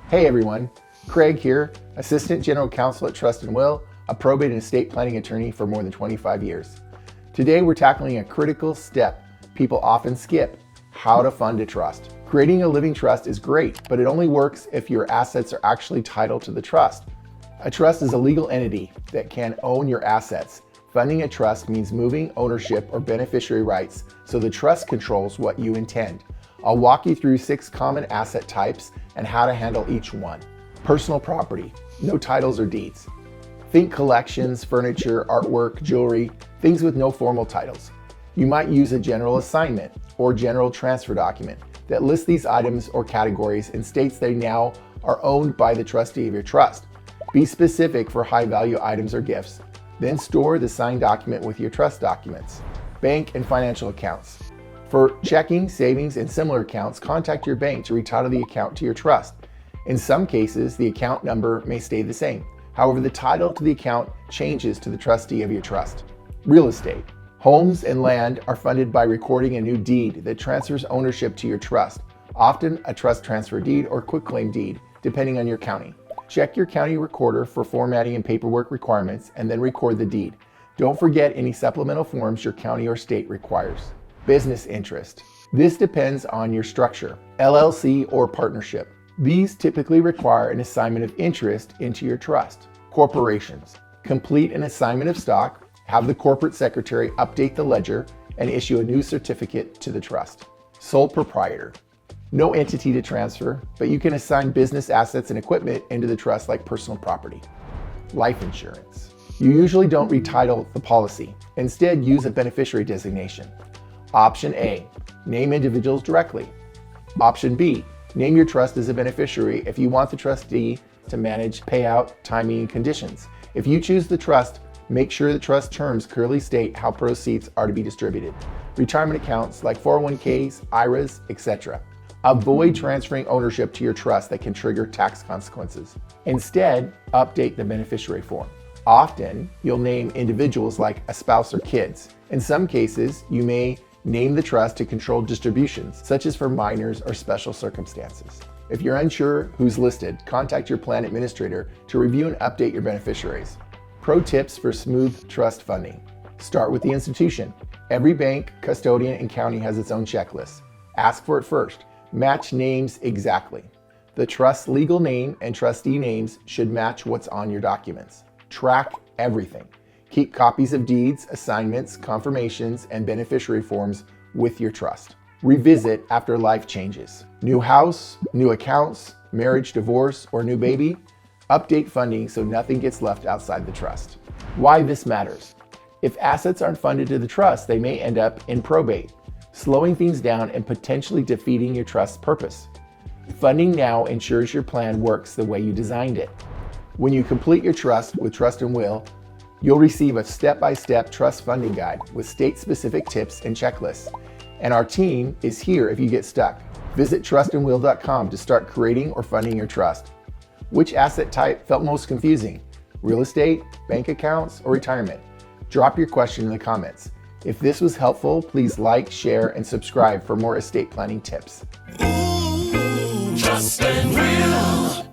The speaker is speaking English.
Hey everyone, Craig here, Assistant General Counsel at Trust & Will, a probate and estate planning attorney for more than 25 years. Today we're tackling a critical step people often skip: how to fund a trust. Creating a living trust is great, but it only works if your assets are actually titled to the trust. A trust is a legal entity that can own your assets. Funding a trust means moving ownership or beneficiary rights so the trust controls what you intend. I'll walk you through 6 common asset types and how to handle each one. Personal property, no titles or deeds. Think collections, furniture, artwork, jewelry, things with no formal titles. You might use a general assignment or general transfer document that lists these items or categories and states they now are owned by the trustee of your trust. Be specific for high-value items or gifts. Then store the signed document with your trust documents. Bank and financial accounts. For checking, savings, and similar accounts, contact your bank to retitle the account to your trust. In some cases, the account number may stay the same. However, the title to the account changes to the trustee of your trust. Real estate. Homes and land are funded by recording a new deed that transfers ownership to your trust, often a trust transfer deed or quitclaim deed, depending on your county. Check your county recorder for formatting and paperwork requirements and then record the deed. Don't forget any supplemental forms your county or state requires. Business interest. This depends on your structure, LLC or partnership. These typically require an assignment of interest into your trust. Corporations. Complete an assignment of stock, have the corporate secretary update the ledger, and issue a new certificate to the trust. Sole proprietor. No entity to transfer, but you can assign business assets and equipment into the trust like personal property. Life insurance. You usually don't retitle the policy. Instead, use a beneficiary designation. Option A, name individuals directly. Option B, name your trust as a beneficiary if you want the trustee to manage payout, timing, and conditions. If you choose the trust, make sure the trust terms clearly state how proceeds are to be distributed. Retirement accounts like 401ks, IRAs, etc. Avoid transferring ownership to your trust that can trigger tax consequences. Instead, update the beneficiary form. Often, you'll name individuals like a spouse or kids. In some cases, you may name the trust to control distributions, such as for minors or special circumstances. If you're unsure who's listed, contact your plan administrator to review and update your beneficiaries. Pro tips for smooth trust funding. Start with the institution. Every bank, custodian, and county has its own checklist. Ask for it first. Match names exactly. The trust's legal name and trustee names should match what's on your documents. Track everything. Keep copies of deeds, assignments, confirmations, and beneficiary forms with your trust. Revisit after life changes. New house, new accounts, marriage, divorce, or new baby. Update funding so nothing gets left outside the trust. Why this matters. If assets aren't funded to the trust, they may end up in probate, slowing things down and potentially defeating your trust's purpose. Funding now ensures your plan works the way you designed it. When you complete your trust with Trust & Will, you'll receive a step-by-step trust funding guide with state-specific tips and checklists. And our team is here if you get stuck. Visit trustandwill.com to start creating or funding your trust. Which asset type felt most confusing? Real estate, bank accounts, or retirement? Drop your question in the comments. If this was helpful, please like, share, and subscribe for more estate planning tips. Trust and Will.